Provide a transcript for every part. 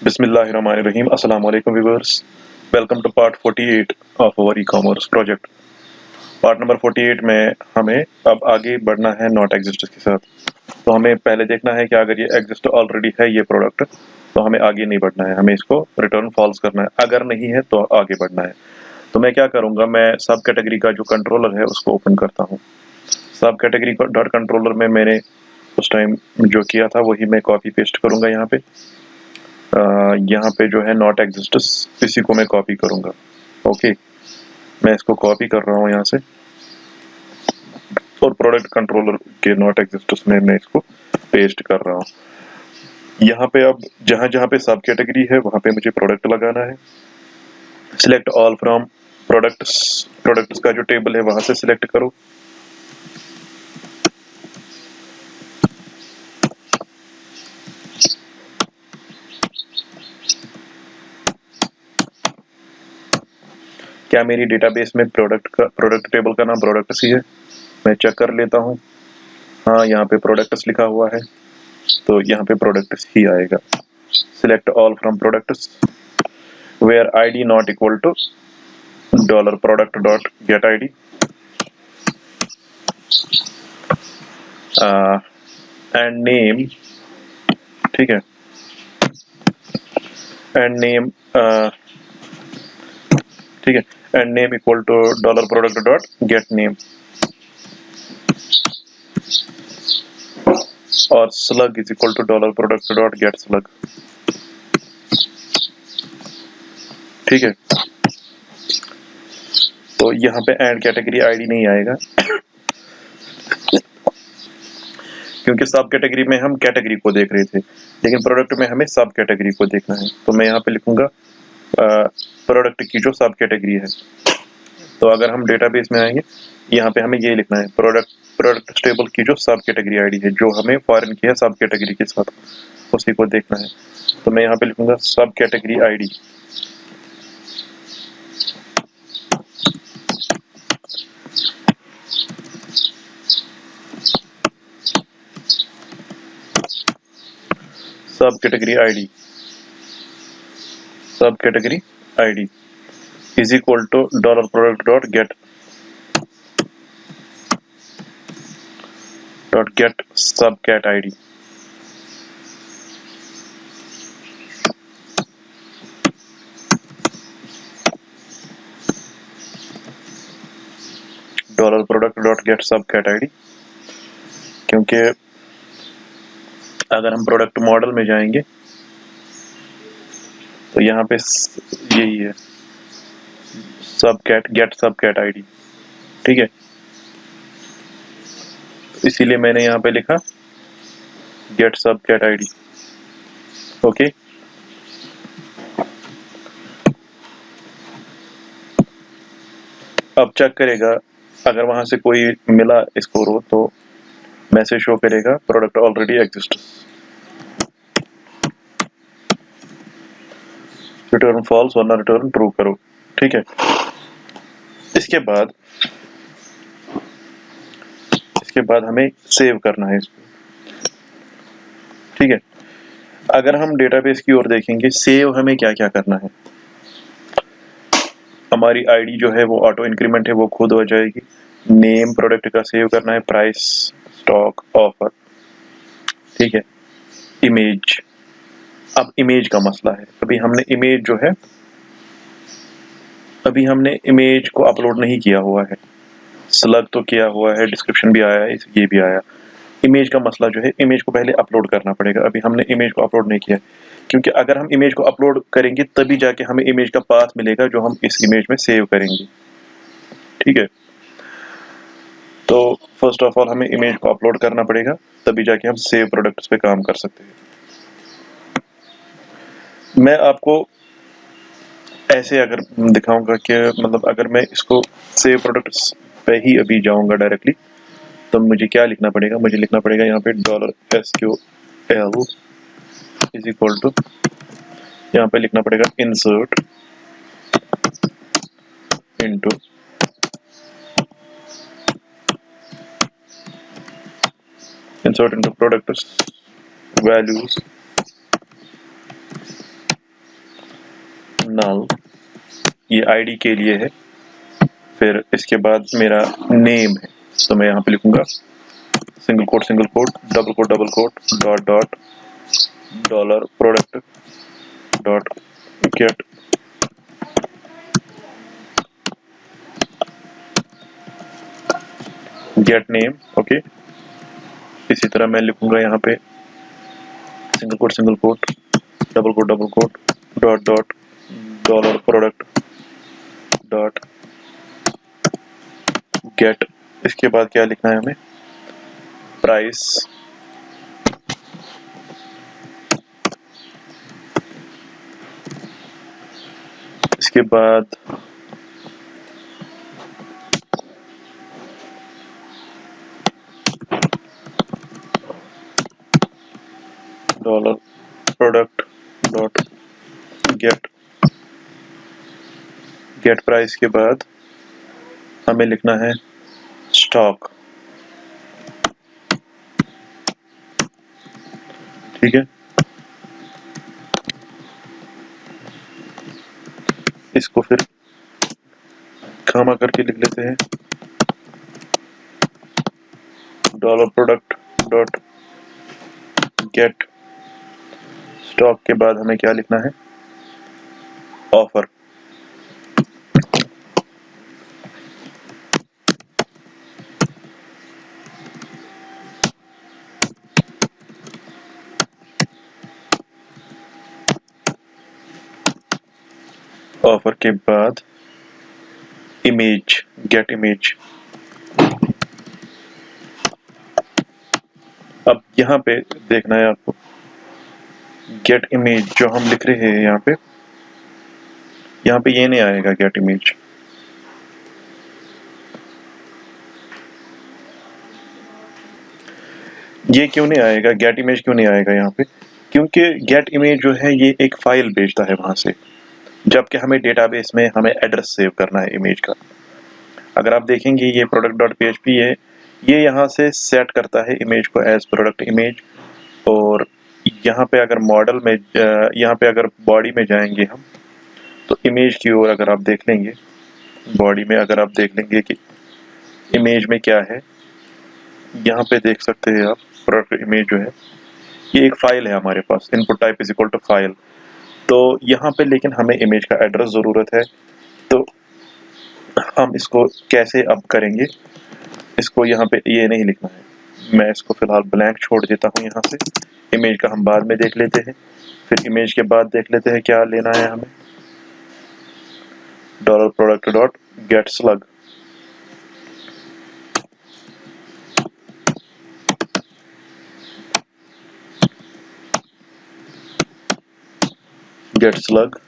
Bismillahirrahmanirrahim. Assalamu alaikum viewers. Welcome to part 48 of our e-commerce project. Part number 48 में हमें अब आगे बढ़ना है नॉट एग्जिस्ट के साथ। तो हमें पहले देखना है कि अगर ये एग्जिस्ट ऑलरेडी है ये प्रोडक्ट तो हमें आगे नहीं बढ़ना है, हमें इसको रिटर्न फॉल्स करना है। अगर नहीं है तो आगे बढ़ना है। तो मैं क्या करूंगा, मैं सब कैटेगरी का जो कंट्रोलर है उसको ओपन करता हूँ। सब कैटेगरी डॉट कंट्रोलर में मैंने उस टाइम जो किया था वही मैं कॉपी पेस्ट करूंगा यहाँ पे। यहाँ पे जो है नॉट एग्जिस्ट्स इसी को मैं कॉपी करूंगा। ओके, मैं इसको कॉपी कर रहा हूँ यहाँ से और प्रोडक्ट कंट्रोलर के नॉट एग्जिस्ट्स में मैं इसको पेस्ट कर रहा हूँ। यहाँ पे अब जहाँ जहाँ पे सब कैटेगरी है वहाँ पे मुझे प्रोडक्ट लगाना है। सिलेक्ट ऑल फ्रॉम प्रोडक्ट्स का जो टेबल है वहां से सिलेक्ट करो। क्या मेरी डेटाबेस में प्रोडक्ट टेबल का नाम प्रोडक्ट्स ही है? मैं चेक कर लेता हूँ। हाँ, यहाँ पे प्रोडक्ट्स लिखा हुआ है तो यहाँ पे प्रोडक्ट्स ही आएगा। Select all from products where id not equal to $product dot get id and name. ठीक है, एंड नेम ठीक है, and name equal to $product dot get name और slug is equal to $product dot get slug। ठीक है, तो यहाँ पे एंड कैटेगरी आईडी नहीं आएगा क्योंकि सब कैटेगरी में हम कैटेगरी को देख रहे थे, लेकिन प्रोडक्ट में हमें सब कैटेगरी को देखना है। तो मैं यहाँ पे लिखूंगा प्रोडक्ट की जो सब कैटेगरी है। तो अगर हम डेटाबेस में आएंगे यहाँ पे हमें ये लिखना है प्रोडक्ट टेबल की जो सब कैटेगरी आईडी है जो हमें फॉरेन की है सब कैटेगरी के साथ, उसी को देखना है। तो मैं यहाँ पे लिखूंगा sub category ID. Sub category ID is equal to $product dot get sub cat ID. $product dot get sub cat ID, क्योंकि अगर हम प्रोडक्ट मॉडल में जाएंगे तो यहाँ पे यही है sub cat get sub cat ID. ठीक है, इसीलिए मैंने यहाँ पे लिखा get sub cat ID. Okay, अब चेक करेगा अगर वहां से कोई मिला इसको रो तो मैसेज शो करेगा product already exist, return false वरना रिटर्न ट्रू करो। ठीक है, इसके बाद हमें सेव करना है इसको। ठीक है, अगर हम डेटाबेस की ओर देखेंगे सेव हमें क्या क्या करना है। हमारी आईडी जो है वो ऑटो इंक्रीमेंट है, वो खुद हो जाएगी। नेम प्रोडक्ट का सेव करना है, प्राइस, स्टॉक, ऑफर। ठीक है, इमेज। अब इमेज का मसला है, अभी हमने इमेज को अपलोड नहीं किया हुआ है। स्लग तो किया हुआ है, डिस्क्रिप्शन भी आया है, ये भी आया। इमेज का मसला जो है, इमेज को पहले अपलोड करना पड़ेगा। अभी हमने इमेज को अपलोड नहीं किया, क्योंकि अगर हम इमेज को अपलोड करेंगे तभी जाके हमें इमेज का पाथ मिलेगा जो हम इस इमेज में सेव करेंगे। ठीक है, तो फर्स्ट ऑफ ऑल हमें इमेज को अपलोड करना पड़ेगा, तभी जाके हम सेव प्रोडक्ट्स पे काम कर सकते हैं। मैं आपको ऐसे अगर दिखाऊंगा कि मतलब अगर मैं इसको सेव प्रोडक्ट्स पे ही अभी जाऊंगा डायरेक्टली तो मुझे क्या लिखना पड़ेगा, मुझे लिखना पड़ेगा यहाँ पे $SQL इज इक्वल टू, यहाँ पे लिखना पड़ेगा insert into products values null, ये आईडी के लिए है। फिर इसके बाद मेरा नेम है, तो मैं यहाँ पे लिखूंगा single quote double quote dot dot dollar product dot get name. Okay, इसी तरह मैं लिखूंगा यहाँ पे single quote double quote dot dot dollar product dot get. इसके बाद क्या लिखना है हमें, प्राइस। इसके बाद dollar product dot get price के बाद हमें लिखना है स्टॉक। ठीक है, इसको फिर खामा करके लिख लेते हैं, dollar product dot gate stock के बाद हमें क्या लिखना है, ऑफर। ऑफर के बाद इमेज, गेट इमेज। अब यहाँ पे देखना है आपको, गेट इमेज जो हम लिख रहे हैं यहाँ पे ये नहीं आएगा गेट इमेज। ये क्यों नहीं आएगा, गेट इमेज क्यों नहीं आएगा यहाँ पे, क्योंकि गेट इमेज जो है ये एक फाइल भेजता है वहां से, जबकि हमें डेटाबेस में हमें एड्रेस सेव करना है इमेज का। अगर आप देखेंगे ये product.php है, ये यहाँ से सेट करता है इमेज को एज प्रोडक्ट इमेज। और यहाँ पे अगर मॉडल में यहाँ पे अगर बॉडी में जाएंगे हम, तो इमेज की ओर अगर आप देख लेंगे, बॉडी में अगर आप देख लेंगे कि इमेज में क्या है, यहाँ पे देख सकते हैं आप प्रोडक्ट इमेज जो है ये एक फाइल है हमारे पास, input type is equal to file. तो यहाँ पे लेकिन हमें इमेज का एड्रेस जरूरत है, तो हम इसको कैसे अब करेंगे, इसको यहाँ पे ये नहीं लिखना है, मैं इसको फिलहाल ब्लैंक छोड़ देता हूँ यहाँ से। इमेज का हम बाद में देख लेते हैं, फिर इमेज के बाद देख लेते हैं क्या लेना है हमें, dollar product dot get slug. Get slug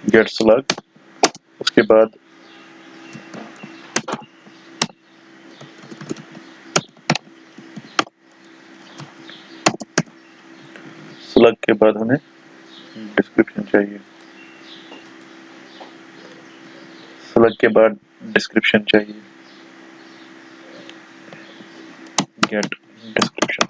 get slug. उसके बाद स्लग के बाद हमें डिस्क्रिप्शन चाहिए, स्लग के बाद डिस्क्रिप्शन चाहिए, गेट डिस्क्रिप्शन।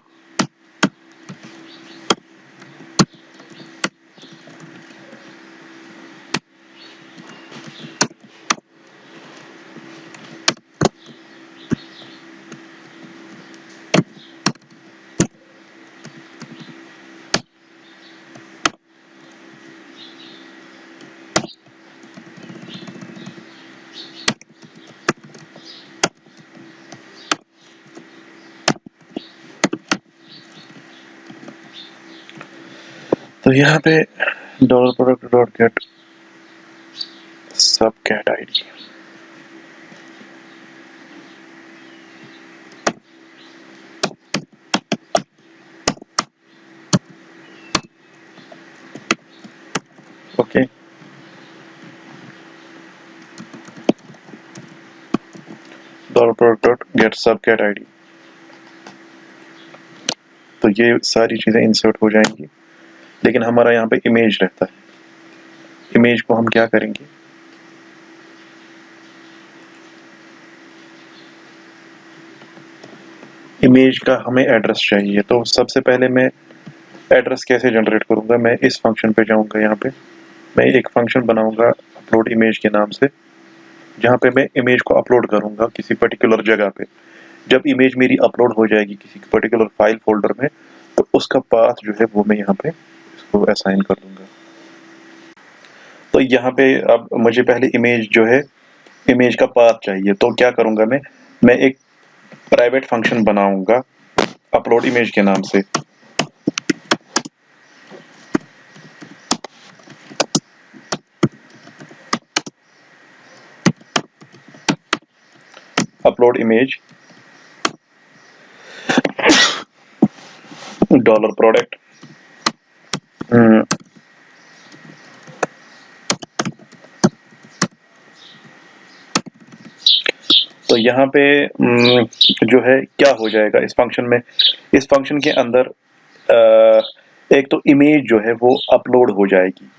तो यहाँ पे dollar product dot get sub cat ID. Okay, dollar product dot get sub cat ID. तो ये सारी चीजें इंसर्ट हो जाएंगी। लेकिन हमारा यहाँ पे इमेज रहता है। इमेज को हम क्या करेंगे, इमेज का हमें एड्रेस चाहिए। तो सबसे पहले मैं एड्रेस कैसे जनरेट करूंगा, मैं इस फंक्शन पे जाऊंगा। यहाँ पे मैं एक फंक्शन बनाऊंगा अपलोड इमेज के नाम से, जहाँ पे मैं इमेज को अपलोड करूंगा किसी पर्टिकुलर जगह पे। जब इमेज मेरी अपलोड हो जाएगी किसी पर्टिकुलर फाइल फोल्डर में, तो उसका पाथ जो है वो मैं यहाँ पे इसको असाइन कर दूंगा। तो यहाँ पे अब मुझे पहले इमेज जो है, इमेज का पाथ चाहिए। तो क्या करूंगा मैं एक प्राइवेट फंक्शन बनाऊंगा अपलोड इमेज के नाम से। अपलोड इमेज डॉलर प्रोडक्ट, तो यहाँ पे जो है क्या हो जाएगा इस फंक्शन में, इस फंक्शन के अंदर एक तो इमेज जो है वो अपलोड हो जाएगी।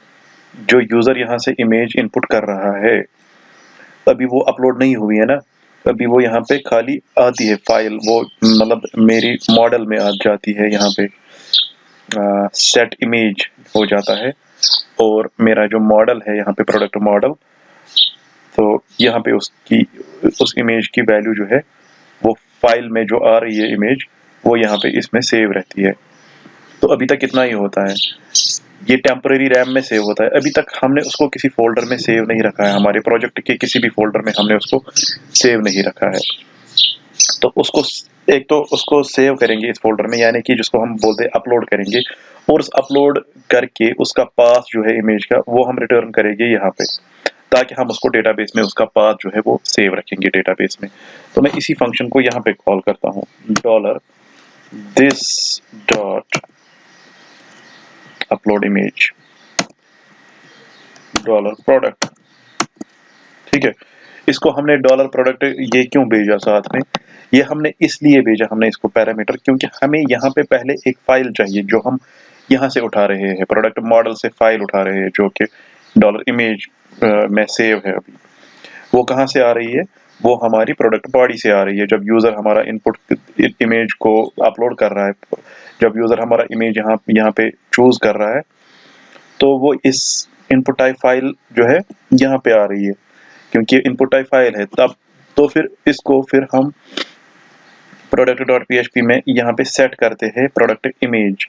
जो यूजर यहाँ से इमेज इनपुट कर रहा है, अभी वो अपलोड नहीं हुई है ना, अभी वो यहाँ पे खाली आती है फाइल, वो मतलब मेरी मॉडल में आ जाती है। यहाँ पे सेट इमेज हो जाता है, और मेरा जो मॉडल है यहाँ पे प्रोडक्ट मॉडल, तो यहाँ पे उसकी उस इमेज की वैल्यू जो है वो फाइल में जो आ रही है इमेज, वो यहाँ पे इसमें सेव रहती है। तो अभी तक इतना ही होता है, ये टेम्पररी रैम में सेव होता है। अभी तक हमने उसको किसी फोल्डर में सेव नहीं रखा है, हमारे प्रोजेक्ट के किसी भी फोल्डर में हमने उसको सेव नहीं रखा है। तो उसको एक तो उसको सेव करेंगे इस फोल्डर में, यानी कि जिसको हम बोलते हैं अपलोड करेंगे, और उस अपलोड करके उसका पाथ जो है इमेज का वो हम रिटर्न करेंगे यहाँ पे, ताकि हम उसको डेटाबेस में उसका पाथ जो है वो सेव रखेंगे डेटाबेस में। तो मैं इसी फंक्शन को यहाँ पे कॉल करता हूँ, dollar this dot upload image dollar product. ठीक है, इसको हमने डॉलर प्रोडक्ट ये क्यों भेजा साथ में, ये हमने इसलिए भेजा, हमने इसको पैरामीटर, क्योंकि हमें यहाँ पे पहले एक फाइल चाहिए जो हम यहाँ से उठा रहे हैं, प्रोडक्ट मॉडल से फाइल उठा रहे हैं जो कि डॉलर इमेज में सेव है। अभी वो कहाँ से आ रही है, वो हमारी प्रोडक्ट बॉडी से आ रही है। जब यूजर हमारा इनपुट इमेज को अपलोड कर रहा है, जब यूजर हमारा इमेज यहाँ पे चूज कर रहा है, तो वो इस इनपुट टाइप फाइल जो है यहाँ पे आ रही है, क्योंकि इनपुट टाइप फाइल है तब। तो फिर इसको फिर हम प्रोडक्ट डॉट पीएचपी में यहाँ पे सेट करते हैं प्रोडक्ट इमेज।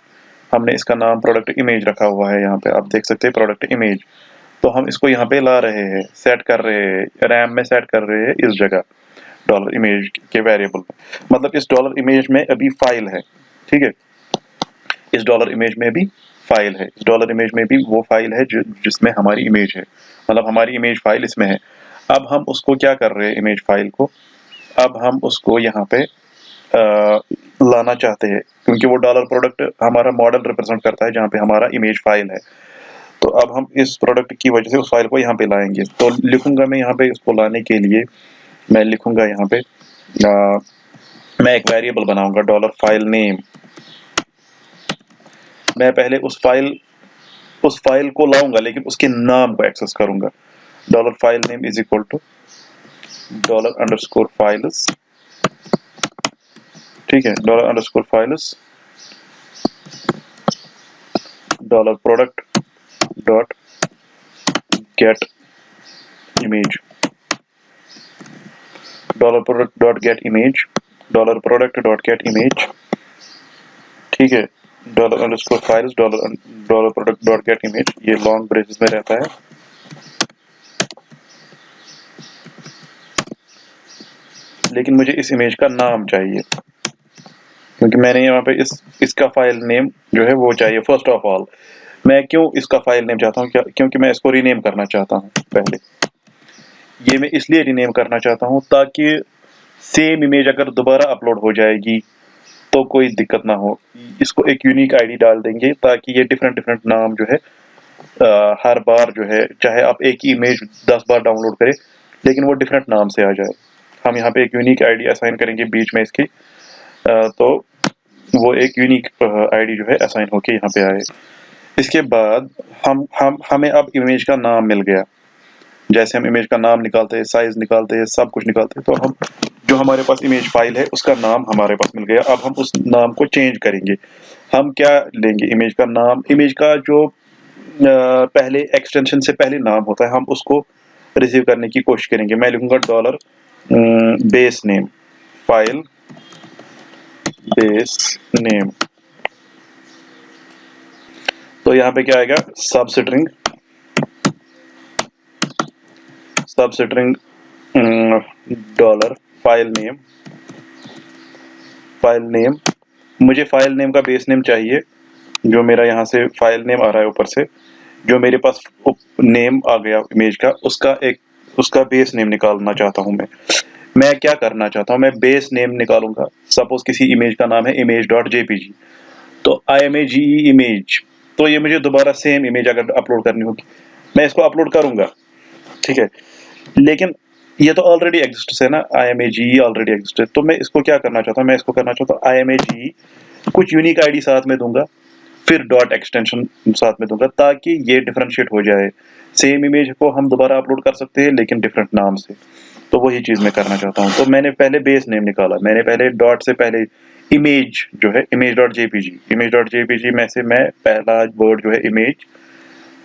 हमने इसका नाम प्रोडक्ट इमेज रखा हुआ है, यहाँ पे आप देख सकते हैं प्रोडक्ट इमेज। तो हम इसको यहाँ पे ला रहे हैं, सेट कर रहे हैं, रैम में सेट कर रहे हैं इस जगह डॉलर इमेज के वेरिएबल में। मतलब इस डॉलर इमेज में अभी फाइल है, ठीक है, इस डॉलर इमेज में भी फाइल है, इस डॉलर इमेज में भी वो फाइल है जिसमें हमारी इमेज है, मतलब हमारी इमेज फाइल इसमें है। अब हम उसको क्या कर रहे हैं, इमेज फाइल को अब हम उसको यहाँ पे लाना चाहते हैं, क्योंकि वो डॉलर प्रोडक्ट हमारा मॉडल रिप्रेजेंट करता है जहाँ पे हमारा इमेज फाइल है। तो अब हम इस प्रोडक्ट की वजह से उस फाइल को यहाँ पे लाएंगे। तो लिखूंगा मैं यहाँ पे, इसको लाने के लिए मैं लिखूंगा यहाँ पे मैं एक वेरिएबल बनाऊंगा डॉलर फाइल नेम। मैं पहले उस फाइल को लाऊंगा, लेकिन उसके नाम को एक्सेस करूंगा। Dollar file name is equal to dollar underscore files, ठीक है, dollar underscore files dollar product dot get image, dollar product dot get image, dollar product dot get image, ठीक है, dollar underscore files dollar product dot get image, ये long braces में रहता है। लेकिन मुझे इस इमेज का नाम चाहिए, क्योंकि मैंने यहाँ पे इसका फाइल नेम जो है वो चाहिए। फर्स्ट ऑफ ऑल मैं क्यों इसका फाइल नेम चाहता हूँ, क्योंकि मैं इसको रीनेम करना चाहता हूँ। पहले ये मैं इसलिए रीनेम करना चाहता हूँ ताकि सेम इमेज अगर दोबारा अपलोड हो जाएगी तो कोई दिक्कत ना हो। इसको एक यूनिक आईडी डाल देंगे ताकि ये डिफरेंट डिफरेंट नाम जो है हर बार जो है, चाहे आप एक ही इमेज 10 बार डाउनलोड करें, लेकिन वो डिफरेंट नाम से आ जाए। हम यहाँ पे एक यूनिक आईडी असाइन करेंगे बीच में इसकी, तो वो एक यूनिक आईडी जो है असाइन होके यहाँ पे आए। इसके बाद हमें अब इमेज का नाम मिल गया। जैसे हम इमेज का नाम निकालते हैं, साइज निकालते हैं, सब कुछ निकालते हैं, तो हम जो हमारे पास इमेज फाइल है उसका नाम हमारे पास मिल गया। अब हम उस नाम को चेंज करेंगे। हम क्या लेंगे? इमेज का नाम, इमेज का जो पहले एक्सटेंशन से पहले नाम होता है, हम उसको रिसीव करने की कोशिश करेंगे। मैं लिखूंगा dollar base name, file base name. तो यहाँ पे क्या आएगा? सब स्ट्रिंग डॉलर फाइल नेम। मुझे फाइल नेम का बेस नेम चाहिए, जो मेरा यहाँ से फाइल नेम आ रहा है ऊपर से, जो मेरे पास नेम आ गया इमेज का, उसका बेस नेम निकालना चाहता हूँ मैं क्या करना चाहता हूँ? मैं बेस नेम निकालूंगा। सपोज किसी इमेज का नाम है image.jpg, तो image इमेज, तो ये मुझे दोबारा सेम इमेज अगर अपलोड करनी होगी, मैं इसको अपलोड करूंगा, ठीक है। लेकिन ये तो ऑलरेडी एग्जिस्ट है ना, image ऑलरेडी एग्जिस्ट है। तो मैं इसको क्या करना चाहता हूँ? मैं इसको करना चाहता हूँ image कुछ यूनिक आईडी साथ में दूंगा, फिर डॉट एक्सटेंशन साथ में दूंगा, ताकि ये डिफरेंशिएट हो जाए। सेम इमेज को हम दोबारा अपलोड कर सकते हैं लेकिन डिफरेंट नाम से। तो वही चीज मैं करना चाहता हूँ। तो मैंने पहले बेस नेम निकाला, मैंने पहले डॉट से पहले इमेज जो है image.jpg में से मैं पहला वर्ड जो है इमेज,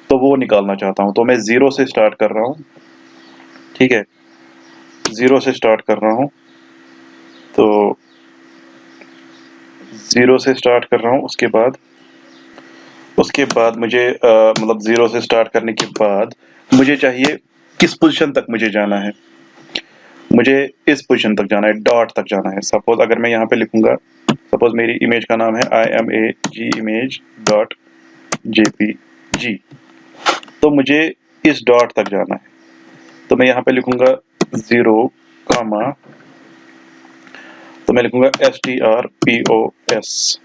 तो वो निकालना चाहता हूँ। तो मैं 0 से स्टार्ट कर रहा हूँ, ठीक है, 0 से स्टार्ट कर रहा हूँ। तो 0 से स्टार्ट कर रहा हूँ। उसके बाद मुझे मतलब 0 से स्टार्ट करने के बाद मुझे चाहिए किस पोजीशन तक मुझे जाना है। मुझे इस पोजीशन तक जाना है, डॉट तक जाना है। सपोज अगर मैं यहाँ पे लिखूंगा, सपोज मेरी इमेज का नाम है image.jpg, तो मुझे इस डॉट तक जाना है। तो मैं यहाँ पे लिखूंगा 0, तो मैं लिखूंगा strpos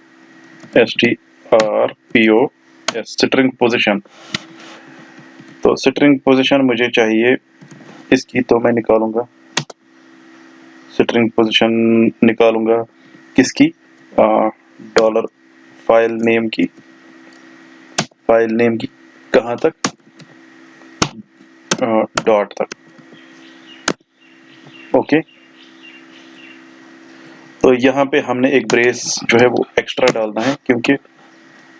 स्ट्रिंग पोजीशन। तो स्ट्रिंग पोजीशन मुझे चाहिए इसकी, तो मैं निकालूंगा स्ट्रिंग पोजीशन, निकालूंगा किसकी? डॉलर फाइल नेम की कहाँ तक? डॉट तक। ओके, तो यहाँ पे हमने एक ब्रेस जो है वो एक्स्ट्रा डालना है, क्योंकि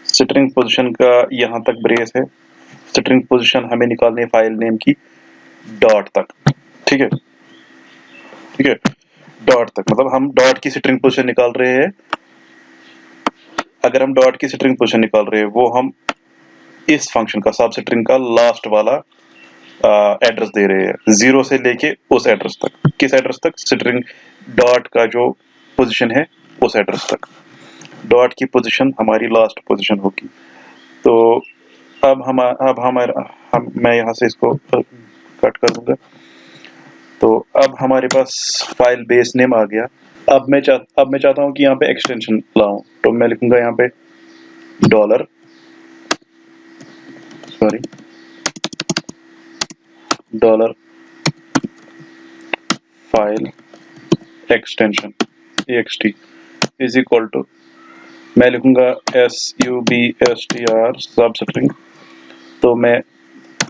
स्ट्रिंग पोजीशन का यहाँ तक ब्रेस है। स्ट्रिंग पोजीशन हमें निकालनी है फाइल नेम की डॉट तक, ठीक है, डॉट तक। मतलब हम डॉट की स्ट्रिंग पोजीशन निकाल रहे हैं। अगर हम डॉट की स्ट्रिंग पोजीशन निकाल रहे हैं, वो हम इस फंक्शन का सब स्ट्रिंग का लास्ट वाला एड्रेस दे रहे हैं, 0 से लेके उस एड्रेस तक। किस एड्रेस तक? स्ट्रिंग डॉट का जो पोजीशन है उस एड्रेस तक। डॉट की पोजीशन हमारी लास्ट पोजीशन होगी। तो मैं यहाँ से इसको कट कर दूंगा। तो अब हमारे पास फाइल बेस नेम आ गया। अब मैं चाहता हूँ कि यहाँ पे एक्सटेंशन लाऊं, तो मैं लिखूंगा यहाँ पे dollar file extension ext is equal to, मैं लिखूंगा substr सब स्ट्रिंग। तो मैं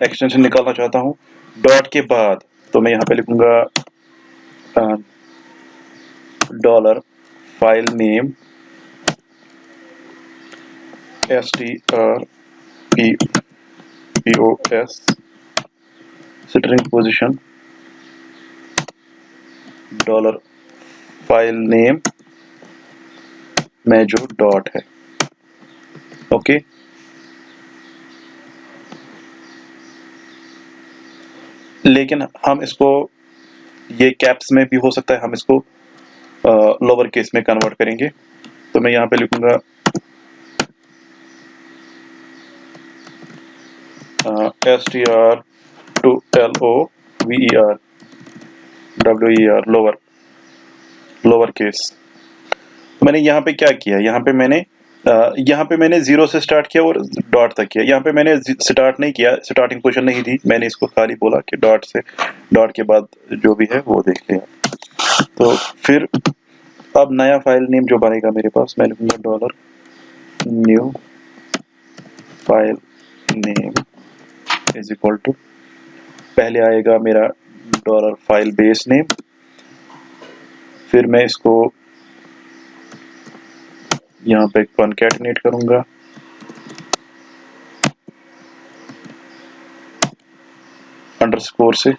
एक्सटेंशन निकालना चाहता हूँ डॉट के बाद, तो मैं यहाँ पे लिखूंगा dollar file name strpos string position dollar file name में जो डॉट है। ओके, लेकिन हम इसको, ये कैप्स में भी हो सकता है, हम इसको लोअर केस में कन्वर्ट करेंगे। तो मैं यहाँ पे लिखूंगा str to lover lower case. मैंने यहाँ पे क्या किया? यहाँ पे मैंने 0 से स्टार्ट किया और डॉट तक किया। यहाँ पे मैंने स्टार्ट नहीं किया, स्टार्टिंग पोजीशन नहीं थी, मैंने इसको खाली बोला कि डॉट के बाद जो भी है वो देख लिया। तो फिर अब नया फाइल नेम जो बनेगा मेरे पास, मैं लिखूंगा dollar new file name is equal to, पहले आएगा मेरा डॉलर फाइल बेस नेम, फिर मैं इसको यहाँ पे कॉन्कैटिनेट करूंगा अंडरस्कोर से,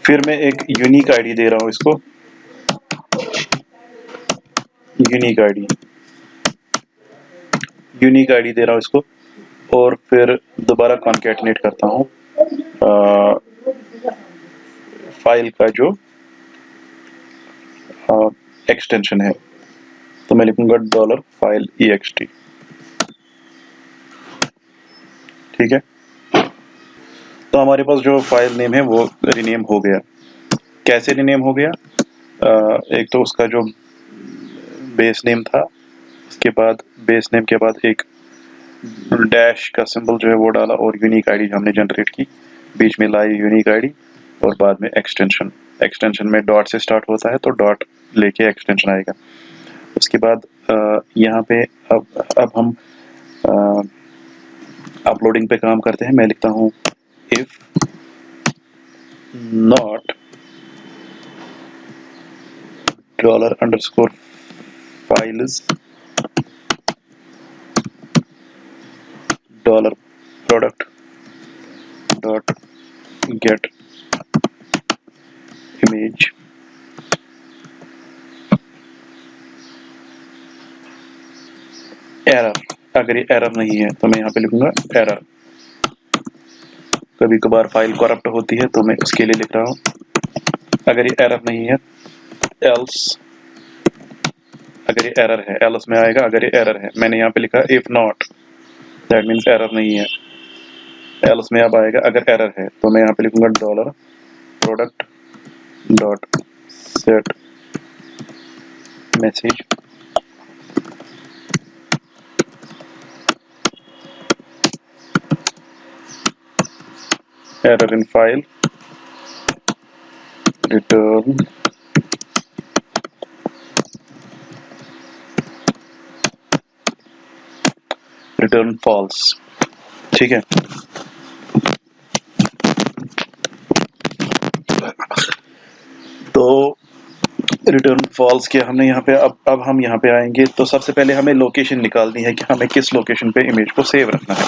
फिर मैं एक यूनिक आईडी दे रहा हूँ इसको, यूनिक आईडी दे रहा हूँ इसको, और फिर दोबारा कॉन्कैटिनेट करता हूँ फाइल का जो एक्सटेंशन है, तो मैं लिखूंगा डॉलर फाइल ext। ठीक है, तो हमारे पास जो फाइल नेम है वो रीनेम हो गया। कैसे रीनेम हो गया? एक तो उसका जो बेस नेम था, उसके बाद बेस नेम के बाद एक डैश का सिंबल जो है वो डाला, और यूनिक आईडी हमने जनरेट की, बीच में लाई यूनिक आईडी, और बाद में एक्सटेंशन में डॉट से स्टार्ट होता है तो डॉट लेके एक्सटेंशन आएगा। उसके बाद यहाँ पे अब हम अपलोडिंग पे काम करते हैं। मैं लिखता हूँ if not dollar underscore files dollar product dot get image, error. अगर ये एरर नहीं है तो मैं यहाँ पे लिखूंगा एरर। कभी कभार फाइल करप्ट होती है तो मैं उसके लिए लिख रहा हूँ। अगर ये एरर नहीं है, एल्स, अगर ये एरर है, एल्स में आएगा अगर ये एरर है। मैंने यहाँ पे लिखा if not, that means error नहीं है। एल्स में अब आएगा अगर एरर है, तो मैं यहाँ पे लिखूंगा dollar product dot set message error in file return false. ठीक है, तो रिटर्न फॉल्स किया हमने यहाँ पे। अब हम यहाँ पे आएंगे तो सबसे पहले हमें लोकेशन निकालनी है कि हमें किस लोकेशन पे इमेज को सेव रखना है।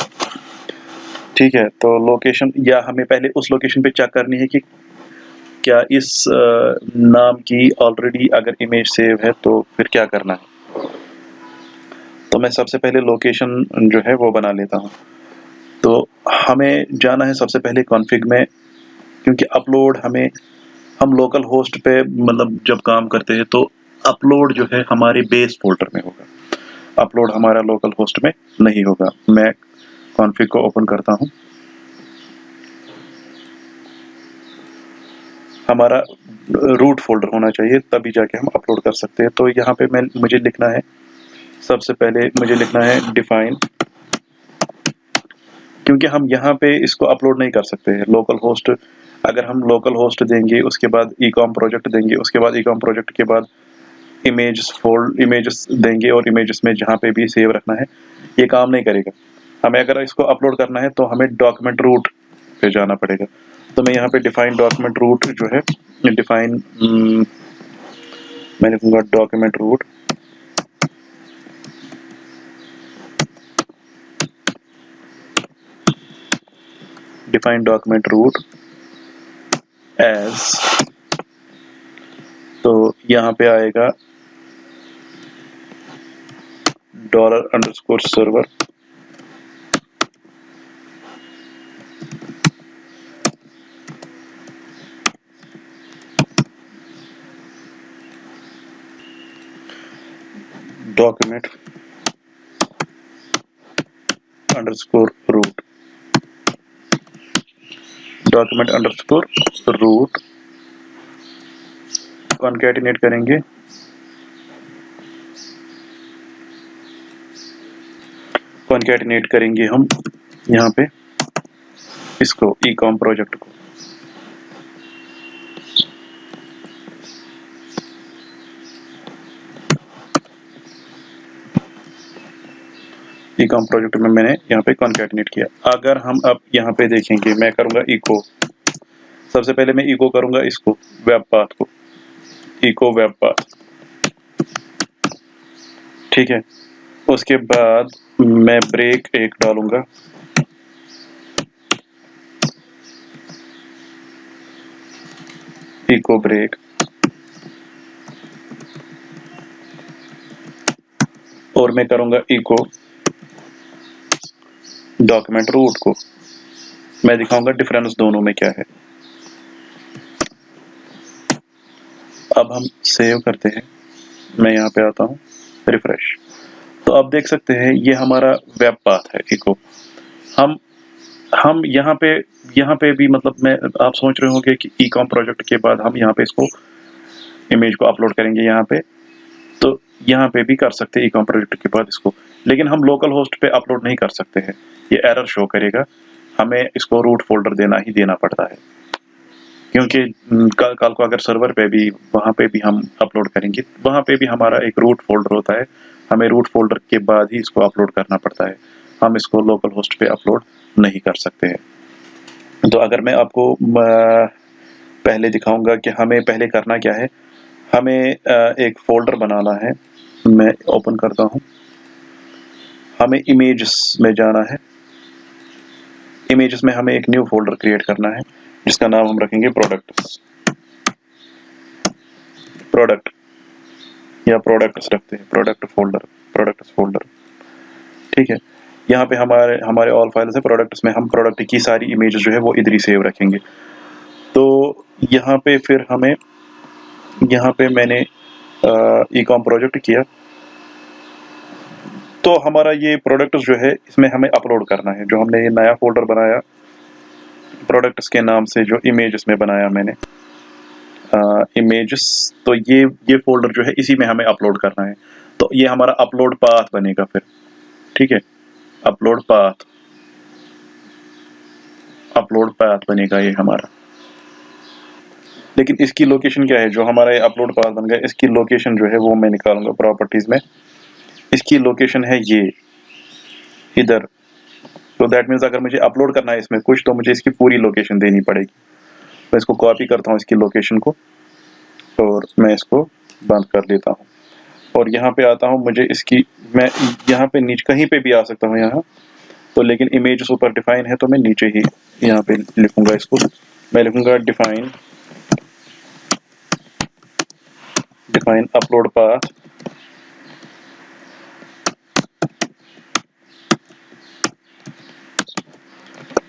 ठीक है, तो लोकेशन, या हमें पहले उस लोकेशन पे चेक करनी है कि क्या इस नाम की ऑलरेडी अगर इमेज सेव है तो फिर क्या करना है। तो मैं सबसे पहले लोकेशन जो है वो बना लेता हूँ। तो हमें जाना है सबसे पहले कॉन्फ़िग में, क्योंकि अपलोड हम लोकल होस्ट पे मतलब जब काम करते हैं तो अपलोड जो है हमारे बेस फोल्डर में होगा, अपलोड हमारा लोकल होस्ट में नहीं होगा। मैं कॉन्फ़िग को ओपन करता हूँ। हमारा रूट फोल्डर होना चाहिए, तभी जाके हम अपलोड कर सकते हैं। तो यहाँ पे मुझे लिखना है, सबसे पहले मुझे लिखना है डिफाइन, क्योंकि हम यहाँ पे इसको अपलोड नहीं कर सकते हैं लोकल होस्ट। अगर हम लोकल होस्ट देंगे, उसके बाद ecom प्रोजेक्ट देंगे, उसके बाद ecom प्रोजेक्ट के बाद इमेजेस देंगे, और इमेजेस में जहाँ पे भी सेव रखना है, ये काम नहीं करेगा। हमें अगर इसको अपलोड करना है तो हमें डॉक्यूमेंट रूट पे जाना पड़ेगा। तो मैं यहाँ पे डिफाइन डॉक्यूमेंट रूट जो है, डिफाइन मैं लिखूंगा document root define document root as, तो यहाँ पे आएगा dollar underscore server document underscore root, document underscore root concatenate करेंगे, कॉन्कैटिनेट करेंगे हम यहाँ पे इसको ecom प्रोजेक्ट को। ecom प्रोजेक्ट में मैंने यहाँ पे कॉन्कैटिनेट किया। अगर हम अब यहाँ पे देखेंगे, मैं करूँगा इको, सबसे पहले मैं इको करूँगा इसको, वेब पाथ को, इको वेब पाथ, ठीक है। उसके बाद मैं ब्रेक एक डालूंगा, इको ब्रेक, और मैं करूंगा इको डॉक्यूमेंट रूट को। मैं दिखाऊंगा डिफरेंस दोनों में क्या है। अब हम सेव करते हैं, मैं यहाँ पे आता हूँ, रिफ्रेश, तो अब देख सकते हैं ये हमारा वेब पाथ है इको। हम यहाँ पे भी मतलब मैं, आप सोच रहे होंगे कि ecom प्रोजेक्ट के बाद हम यहाँ पे इसको इमेज को अपलोड करेंगे यहाँ पे, तो यहाँ पे भी कर सकते हैं ecom प्रोजेक्ट के बाद इसको, लेकिन हम लोकल होस्ट पे अपलोड नहीं कर सकते हैं, ये एरर शो करेगा, हमें इसको रूट फोल्डर देना पड़ता है, क्योंकि कल को अगर सर्वर पे भी, वहाँ पे भी हम अपलोड करेंगे, वहाँ पे भी हमारा एक रूट फोल्डर होता है, हमें रूट फोल्डर के बाद ही इसको अपलोड करना पड़ता है, हम इसको लोकल होस्ट पे अपलोड नहीं कर सकते हैं। तो अगर मैं आपको पहले दिखाऊंगा कि हमें पहले करना क्या है, हमें एक फोल्डर बनाना है, मैं ओपन करता हूँ, हमें इमेजेस में जाना है, इमेजेस में हमें एक न्यू फोल्डर क्रिएट करना है जिसका नाम हम रखेंगे प्रोडक्ट या प्रोडक्ट्स रखते हैं, प्रोडक्ट्स फोल्डर, ठीक है। यहाँ पे हमारे ऑल फाइल्स है, प्रोडक्ट्स में हम प्रोडक्ट की सारी इमेजेस जो है वो इधर ही सेव रखेंगे। तो यहाँ पे फिर हमें, यहाँ पे मैंने ecom प्रोजेक्ट किया, तो हमारा ये प्रोडक्ट्स जो है इसमें हमें अपलोड करना है, जो हमने ये नया फोल्डर बनाया प्रोडक्ट्स के नाम से, जो इमेजेस में बनाया मैंने इमेजेस, तो ये फोल्डर जो है इसी में हमें अपलोड करना है, तो ये हमारा अपलोड पाथ बनेगा फिर, ठीक है, अपलोड पाथ बनेगा ये हमारा। लेकिन इसकी लोकेशन क्या है, जो हमारा ये अपलोड पाथ बन गया, इसकी लोकेशन जो है वो मैं निकालूंगा प्रॉपर्टीज में, इसकी लोकेशन है ये इधर, तो दैट मीन्स अगर मुझे अपलोड करना है इसमें कुछ, तो मुझे इसकी पूरी लोकेशन देनी पड़ेगी। मैं इसको कॉपी करता हूँ इसकी लोकेशन को, और मैं इसको बंद कर देता हूँ, और यहाँ पे आता हूँ, मुझे इसकी, मैं यहाँ पे नीचे कहीं पे भी आ सकता हूँ यहाँ, तो लेकिन इमेज ऊपर डिफाइन है, तो मैं नीचे ही यहाँ पे लिखूंगा इसको, मैं लिखूंगा define upload path,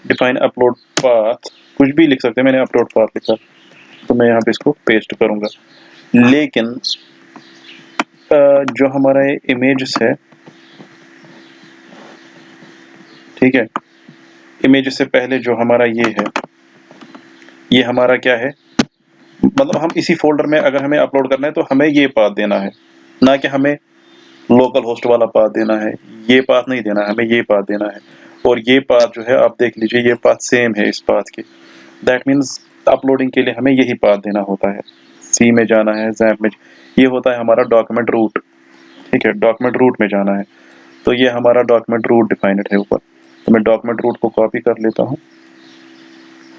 define upload path, कुछ भी लिख सकते हैं, मैंने अपलोड पाथ लिखा, तो मैं यहाँ पे इसको पेस्ट करूंगा। लेकिन जो हमारा इमेजेस है, ठीक है, इमेज से पहले जो हमारा ये है, ये हमारा क्या है, मतलब हम इसी फोल्डर में अगर हमें अपलोड करना है तो हमें ये पाथ देना है, ना कि हमें लोकल होस्ट वाला पाथ देना है, ये पाथ नहीं देना है, हमें ये पाथ देना है। और ये पाथ जो है आप देख लीजिए, ये पाथ सेम है इस पाथ के, दैट मीन्स अपलोडिंग के लिए हमें यही पाथ देना होता है, सी में जाना है, जैप में, ये होता है हमारा डॉक्यूमेंट रूट, ठीक है, डॉक्यूमेंट रूट में जाना है, तो ये हमारा डॉक्यूमेंट रूट डिफाइंड है ऊपर, तो मैं डॉक्यूमेंट रूट को कॉपी कर लेता हूँ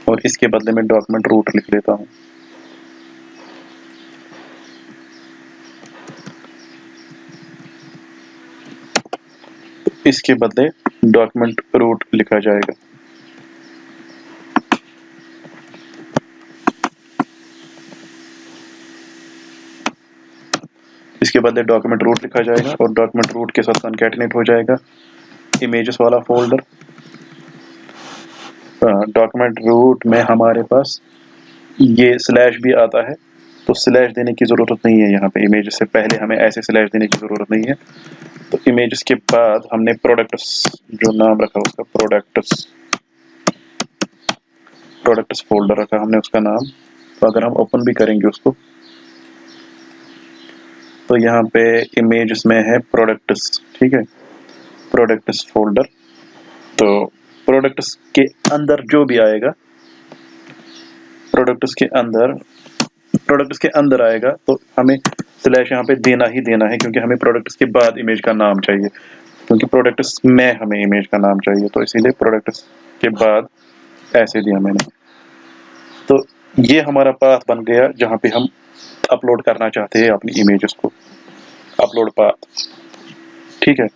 और इसके बदले में डॉक्यूमेंट रूट लिख लेता हूँ। इसके बदले डॉक्यूमेंट रूट लिखा जाएगा, इसके बदले डॉक्यूमेंट रूट लिखा जाएगा, और डॉक्यूमेंट रूट के साथ कॉन्कैटिनेट हो जाएगा इमेजेस वाला फोल्डर। डॉक्यूमेंट रूट में हमारे पास ये स्लैश भी आता है, तो स्लैश देने की ज़रूरत नहीं है यहाँ पे, इमेजेस से पहले हमें ऐसे स्लैश देने की ज़रूरत नहीं है। तो इमेजेस के बाद हमने प्रोडक्ट्स जो नाम रखा उसका प्रोडक्ट्स फोल्डर रखा हमने उसका नाम, तो अगर हम ओपन भी करेंगे उसको, तो यहाँ पे इमेजेस में है प्रोडक्ट्स, ठीक है, प्रोडक्ट्स फोल्डर, तो प्रोडक्ट्स के अंदर जो भी आएगा, प्रोडक्ट्स के अंदर आएगा, तो हमें स्लैश यहाँ पे देना ही देना है, क्योंकि हमें प्रोडक्ट्स के बाद इमेज का नाम चाहिए। क्योंकि प्रोडक्ट्स में हमें इमेज का नाम चाहिए, तो इसीलिए प्रोडक्ट्स के बाद ऐसे दिया मैंने। तो ये हमारा पाथ बन गया जहाँ पे हम अपलोड करना चाहते हैं अपनी इमेजेस को, अपलोड पाथ। ठीक है,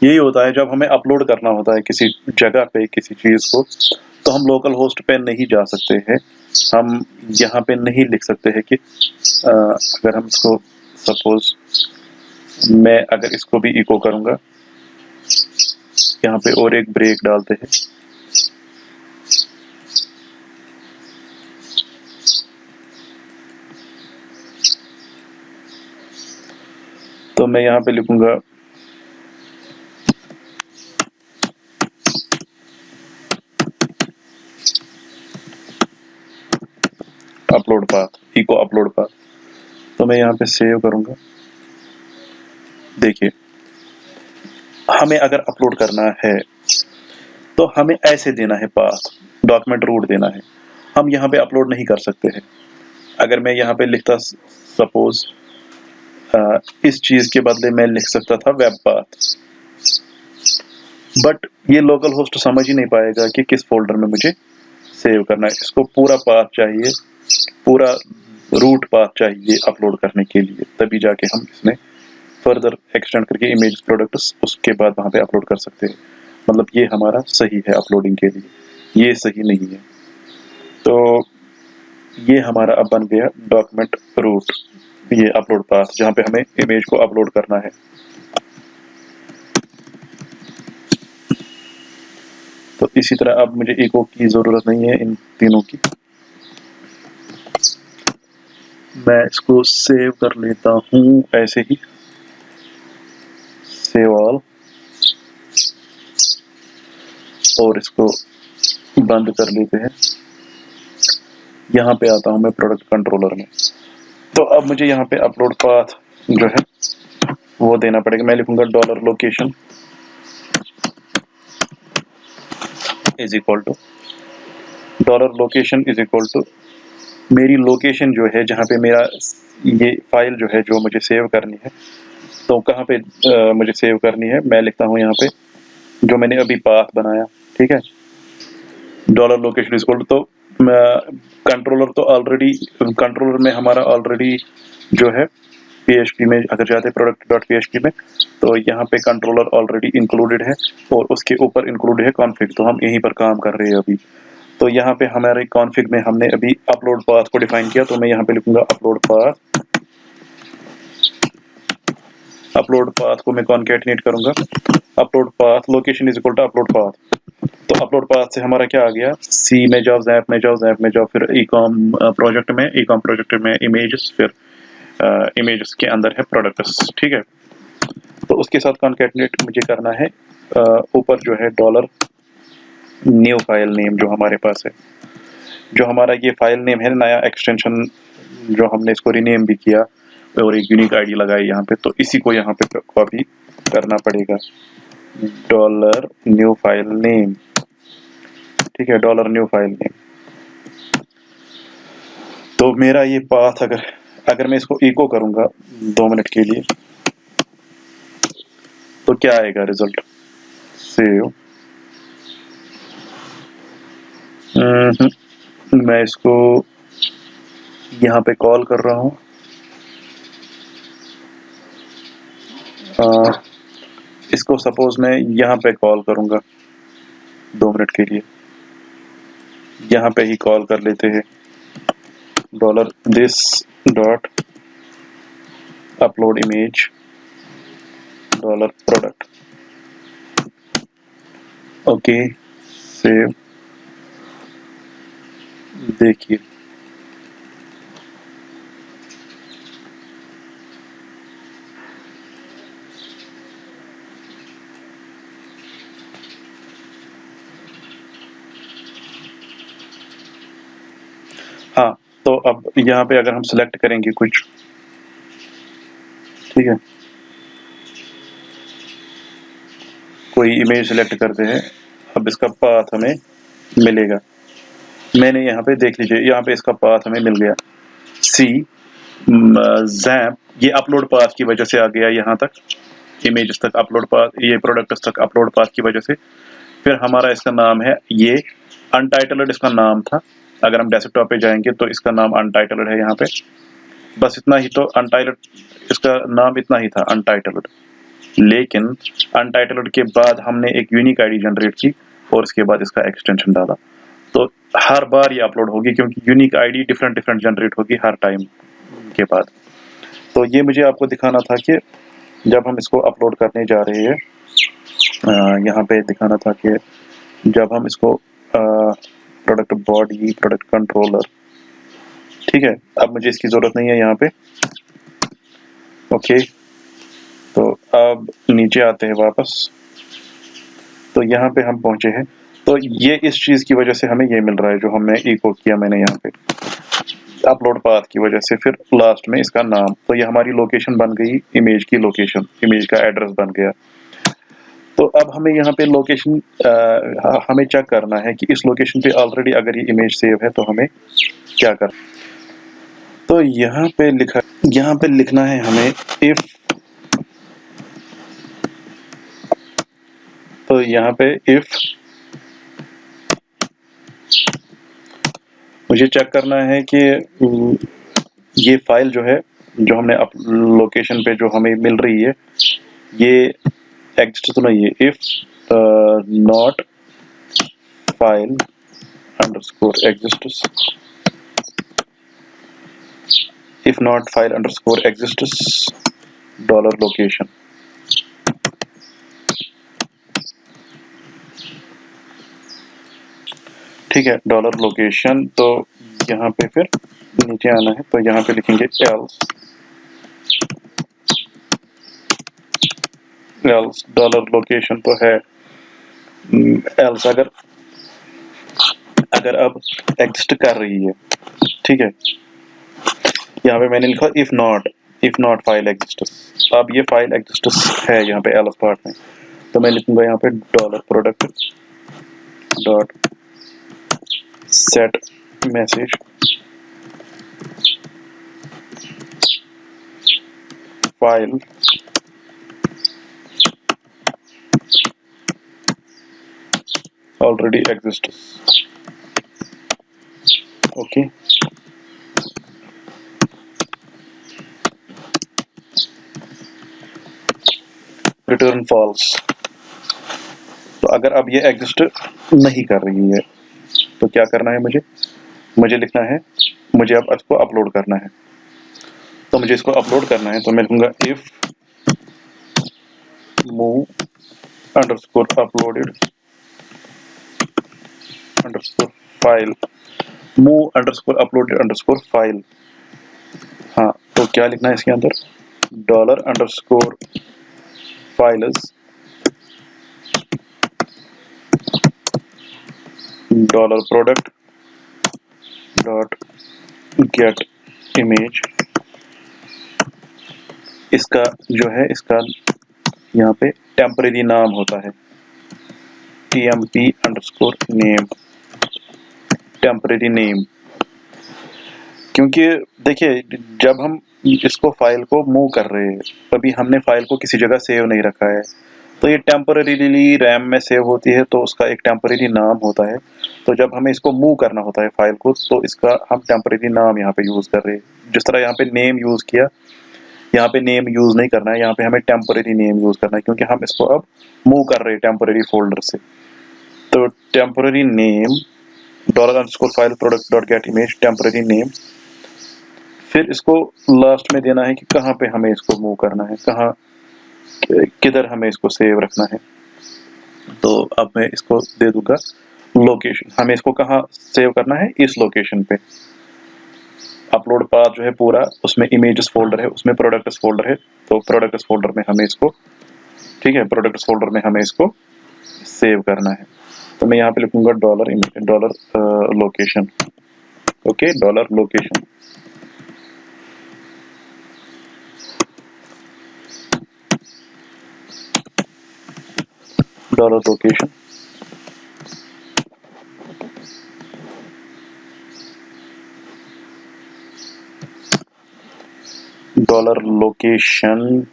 यही होता है जब हमें अपलोड करना होता है किसी जगह पे किसी चीज़ को, तो हम लोकल होस्ट पे नहीं जा सकते हैं। हम यहाँ पे नहीं लिख सकते हैं कि अगर हम इसको सपोज मैं अगर इसको भी इको करूँगा, यहाँ पे और एक ब्रेक डालते हैं। तो मैं यहाँ पे लिखूंगा upload path, echo upload path. तो मैं यहाँ पे सेव करूंगा। देखिए, हमें अगर अपलोड करना है तो हमें ऐसे देना है पाथ, डॉक्यूमेंट रूट देना है। हम यहाँ पे अपलोड नहीं कर सकते हैं। अगर मैं यहाँ पे लिखता सपोज इस चीज के बदले मैं लिख सकता था वेब पाथ, बट ये लोकल होस्ट समझ ही नहीं पाएगा कि किस फोल्डर में मुझे सेव करना है। इसको पूरा पाथ चाहिए, पूरा रूट पाथ चाहिए अपलोड करने के लिए, तभी जाके हम इसमें फर्दर एक्सटेंड करके इमेज प्रोडक्ट्स उसके बाद वहां पे अपलोड कर सकते हैं। मतलब ये हमारा सही है अपलोडिंग के लिए, ये सही नहीं है। तो ये हमारा अब बन गया डॉक्यूमेंट रूट, ये अपलोड पाथ जहाँ पे हमें इमेज को अपलोड करना है। तो इसी तरह अब मुझे इको की जरूरत नहीं है इन तीनों की। मैं इसको सेव कर लेता हूँ ऐसे ही, सेव ऑल, और इसको बंद कर लेते हैं। यहाँ पे आता हूँ मैं प्रोडक्ट कंट्रोलर में। तो अब मुझे यहाँ पे अपलोड पाथ जो है वो देना पड़ेगा। मैं लिखूंगा dollar location is equal to, dollar location is equal to मेरी लोकेशन जो है जहाँ पे मेरा ये फाइल जो है जो मुझे सेव करनी है, तो कहाँ पे मुझे सेव करनी है। मैं लिखता हूँ यहाँ पे जो मैंने अभी पाथ बनाया, ठीक है, dollar location is equal to. तो कंट्रोलर तो ऑलरेडी, कंट्रोलर में हमारा ऑलरेडी जो है PHP में अगर जाते प्रोडक्ट डॉट PHP में, तो यहाँ पे कंट्रोलर ऑलरेडी इंक्लूडेड है और उसके ऊपर इंक्लूड है कॉन्फ़िग। तो हम यहीं पर काम कर रहे हैं अभी। तो यहाँ पे हमारे कॉन्फ़िग में हमने अभी अपलोड पाथ को डिफाइन किया, तो मैं यहाँ पे लिखूंगा अपलोड पाथ। अपलोड पाथ को मैं कॉन्कैटिनेट करूंगा, upload path location is equal to upload path. तो अपलोड पाथ से हमारा क्या आ गया, सी में जाओ, ज़ैप में जाओ, ज़ैप में जाओ, फिर ईकॉम प्रोजेक्ट में, ईकॉम प्रोजेक्ट में इमेजेस, फिर इमेजेस के अंदर है प्रोडक्ट्स। ठीक है, तो उसके साथ कॉन्कैटिनेट मुझे करना है ऊपर जो है डॉलर न्यू फाइल नेम जो हमारे पास है, जो हमारा ये फाइल नेम है, नया एक्सटेंशन जो हमने इसको रीनेम भी किया और एक यूनिक आईडी लगाई यहाँ पे, तो इसी को यहाँ पे कॉपी करना पड़ेगा, डॉलर न्यू फाइल नेम। ठीक है, डॉलर न्यू फाइल नेम। तो मेरा ये पाथ अगर मैं इसको इको करूंगा 2 मिनट के लिए, तो क्या आएगा रिजल्ट, सेव। मैं इसको यहाँ पे कॉल कर रहा हूँ, इसको सपोज मैं यहाँ पे कॉल करूंगा 2 मिनट के लिए, यहाँ पे ही कॉल कर लेते हैं, dollar this dot upload image dollar product. Okay, save. देखिए, हाँ, तो अब यहाँ पे अगर हम सिलेक्ट करेंगे कुछ, ठीक है, कोई इमेज सिलेक्ट करते हैं, अब इसका पाथ हमें मिलेगा। मैंने यहाँ पे देख लीजिए, यहाँ पे इसका पाथ हमें मिल गया, सी ज़ैप, ये अपलोड पाथ की वजह से आ गया यहाँ तक। इमेजेस तक अपलोड पाथ, ये प्रोडक्ट्स तक अपलोड पाथ की वजह से। फिर हमारा इसका नाम है, ये अनटाइटल्ड इसका नाम था। अगर हम डेस्कटॉप पे जाएंगे तो इसका नाम अनटाइटल्ड है यहाँ पे, बस इतना ही। तो अनटाइटल्ड इसका नाम इतना ही था, अनटाइटल्ड। लेकिन अनटाइटल्ड के बाद हमने एक यूनिक आईडी जनरेट की और इसके बाद इसका एक्सटेंशन डाला। तो हर बार ये अपलोड होगी, क्योंकि unique ID different different generate होगी हर टाइम के बाद। तो ये मुझे आपको दिखाना था कि जब हम इसको अपलोड करने जा रहे हैं, यहाँ पे दिखाना था कि जब हम इसको प्रोडक्ट बॉडी, प्रोडक्ट कंट्रोलर, ठीक है, अब मुझे इसकी ज़रूरत नहीं है यहाँ पे। ओके, तो अब नीचे आते हैं वापस। तो यहाँ पे हम पहुंचे हैं। तो ये इस चीज़ की वजह से हमें ये मिल रहा है जो हमने इको किया मैंने यहाँ पे, अपलोड पाथ की वजह से। फिर लास्ट में इसका नाम, तो ये हमारी लोकेशन बन गई, इमेज की लोकेशन, इमेज का एड्रेस बन गया। तो अब हमें यहाँ पे लोकेशन हमें चेक करना है कि इस लोकेशन पे ऑलरेडी अगर ये इमेज सेव है तो हमें क्या कर। तो यहाँ पे लिखना है हमें इफ, तो यहाँ पे इफ मुझे चेक करना है कि ये फाइल जो है, जो हमने लोकेशन पे जो हमें मिल रही है, ये एग्जिस्ट तो नहीं है। If not file underscore exists, if not file underscore exists dollar location. ठीक है, डॉलर लोकेशन। तो यहाँ पे फिर नीचे आना है, तो यहाँ पे लिखेंगे एल्स डॉलर लोकेशन तो है एल्स, अगर अब एग्जिस्ट कर रही है, ठीक है। यहाँ पे मैंने लिखा इफ नॉट फाइल एग्जिस्ट। अब ये फाइल एग्जिस्ट है यहाँ पे एल्स पार्ट में, तो मैं लिखूंगा यहाँ पे dollar product dot set message file already exist. Okay, return false. तो अगर अब ये एग्जिस्ट नहीं कर रही है तो क्या करना है मुझे लिखना है, मुझे अब इसको अपलोड करना है। तो मुझे इसको अपलोड करना है, तो मैं लिखूंगा if move underscore uploaded underscore file, move underscore uploaded underscore file. हाँ, तो क्या लिखना है इसके अंदर, dollar underscore files dollar product dot get image. इसका जो है, इसका यहाँ पे टेम्परेरी नाम होता है tmp underscore name, temporary name. क्योंकि देखिए, जब हम इसको फाइल को मूव कर रहे हैं, अभी हमने फाइल को किसी जगह सेव नहीं रखा है, तो ये टेम्परेरीली रैम में सेव होती है, तो उसका एक टेम्परेरी नाम होता है। तो जब हमें इसको मूव करना होता है फाइल को, तो इसका हम टेम्परेरी नाम यहाँ पे यूज कर रहे हैं। जिस तरह यहाँ पे नेम यूज किया, यहाँ पे नेम यूज नहीं करना है, यहाँ पे हमें टेम्परेरी नेम यूज करना है, क्योंकि हम इसको अब मूव कर रहे हैं टेम्परेरी फोल्डर से। तो temporary name dollar underscore file product dot get image temporary name. फिर इसको लास्ट में देना है कि कहाँ पे हमें इसको मूव करना है, कहाँ किधर हमें इसको सेव रखना है। तो अब मैं इसको दे दूंगा लोकेशन, हमें इसको कहाँ सेव करना है, इस लोकेशन पे। अपलोड पाथ जो है पूरा, उसमें इमेजेस फोल्डर है, उसमें प्रोडक्ट्स फोल्डर है, तो प्रोडक्ट्स फोल्डर में हमें इसको, ठीक है, प्रोडक्ट्स फोल्डर में हमें इसको सेव करना है। तो मैं यहाँ पे लिखूंगा dollar location. Okay, dollar location. Dollar location dollar location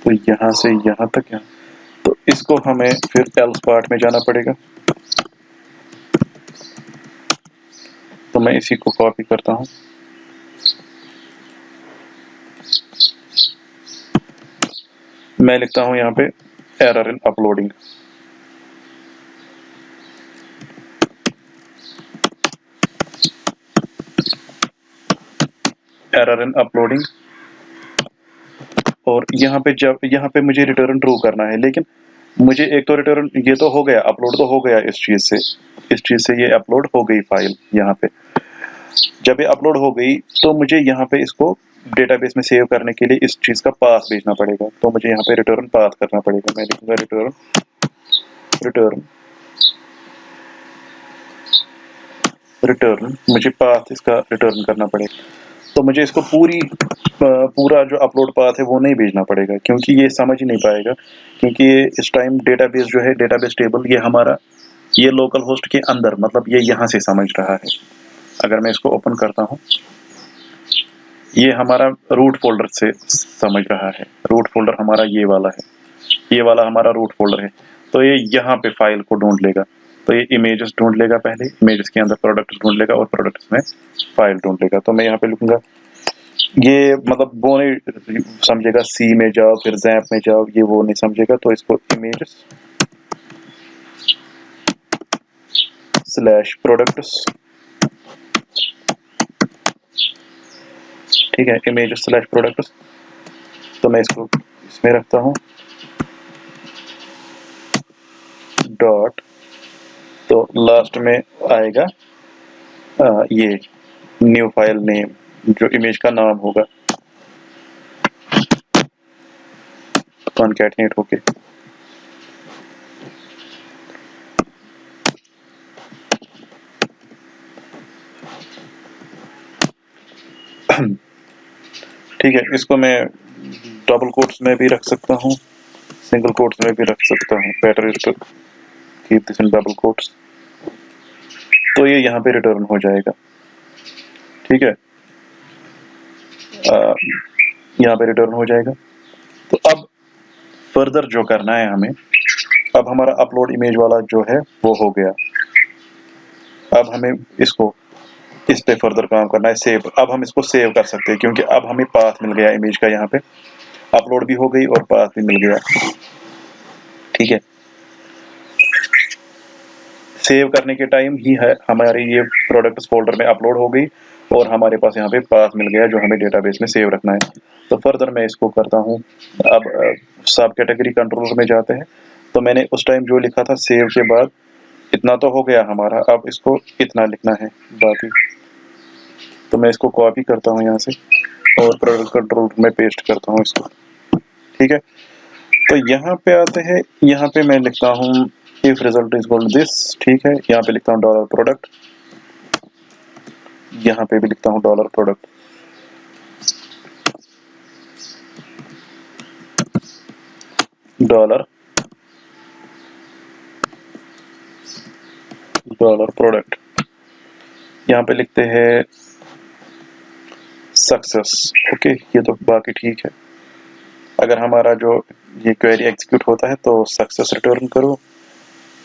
तो यहाँ से यहाँ तक यहाँ, तो इसको हमें फिर एल्स पार्ट में जाना पड़ेगा। तो मैं इसी को कॉपी करता हूँ, मैं लिखता हूँ यहाँ पे error in uploading. Error in uploading, और यहाँ पे जब यहाँ पे मुझे रिटर्न ट्रू करना है, लेकिन मुझे एक तो रिटर्न, ये तो हो गया अपलोड, तो हो गया इस चीज से ये अपलोड हो गई फाइल। यहाँ पे जब ये अपलोड हो गई तो मुझे यहाँ पे इसको डेटाबेस में सेव करने के लिए इस चीज का पाथ भेजना पड़ेगा। तो मुझे यहाँ पे रिटर्न पाथ करना पड़ेगा। मैं लिखूंगा रिटर्न रिटर्न रिटर्न, मुझे पाथ इसका रिटर्न करना पड़ेगा। तो मुझे इसको पूरा जो अपलोड पाथ है वो नहीं भेजना पड़ेगा, क्योंकि ये समझ ही नहीं पाएगा, क्योंकि ये इस टाइम डेटाबेस जो है, डेटाबेस टेबल, ये हमारा ये लोकल होस्ट के अंदर, मतलब ये यहाँ से समझ रहा है। अगर मैं इसको ओपन करता हूँ, ये हमारा रूट फोल्डर से समझ रहा है। रूट फोल्डर हमारा ये वाला है, ये वाला हमारा रूट फोल्डर है। तो ये यहाँ पे फाइल को ढूंढ लेगा। तो ये इमेजेस ढूंढ लेगा, पहले इमेजेस के अंदर प्रोडक्ट्स ढूंढ लेगा और प्रोडक्ट्स में फाइल ढूंढ लेगा। तो मैं यहाँ पे लिखूंगा, ये मतलब वो नहीं समझेगा सी में जाओ फिर जैप में जाओ, ये वो नहीं समझेगा। तो इसको इमेजेस स्लैश प्रोडक्ट्स, ठीक है, इमेजेस स्लैश प्रोडक्ट्स। तो मैं इसको इसमें रखता हूँ डॉट, तो लास्ट में आएगा ये न्यू फाइल नेम, जो इमेज का नाम होगा, कॉनकैटनेट होके। ठीक है, इसको मैं डबल कोट्स में भी रख सकता हूँ, सिंगल कोट्स में भी रख सकता हूँ। Better is to keep this in double quotes. तो ये यहाँ पे रिटर्न हो जाएगा, ठीक है, यहाँ पे रिटर्न हो जाएगा। तो अब फर्दर जो करना है हमें, अब हमारा अपलोड इमेज वाला जो है वो हो गया। अब हमें इसको इस पे फर्दर काम करना है, सेव। अब हम इसको सेव कर सकते हैं, क्योंकि अब हमें पाथ मिल गया इमेज का, यहाँ पे अपलोड भी हो गई और पाथ भी मिल गया, ठीक है। सेव करने के टाइम ही है हमारी ये प्रोडक्ट्स फोल्डर में अपलोड हो गई और हमारे पास यहाँ पे पाथ मिल गया जो हमें डेटाबेस में सेव रखना है। तो फर्दर मैं इसको करता हूँ। अब सब कैटेगरी कंट्रोलर में जाते हैं। तो मैंने उस टाइम जो लिखा था सेव के बाद, इतना तो हो गया हमारा, अब इसको इतना लिखना है बाकी। तो मैं इसको कॉपी करता हूँ यहाँ से और प्रोडक्ट कंट्रोल में पेस्ट करता हूँ इसको, ठीक है। तो यहाँ पे आते हैं, यहाँ पे मैं लिखता हूँ if result is equal this, ठीक है। यहाँ पे लिखता हूँ डॉलर प्रोडक्ट, यहाँ पे भी लिखता हूँ dollar product, dollar dollar product. यहाँ पे लिखते हैं सक्सेस, ओके, ये तो बाकी ठीक है। अगर हमारा जो ये क्वेरी एग्जीक्यूट होता है तो सक्सेस रिटर्न करो,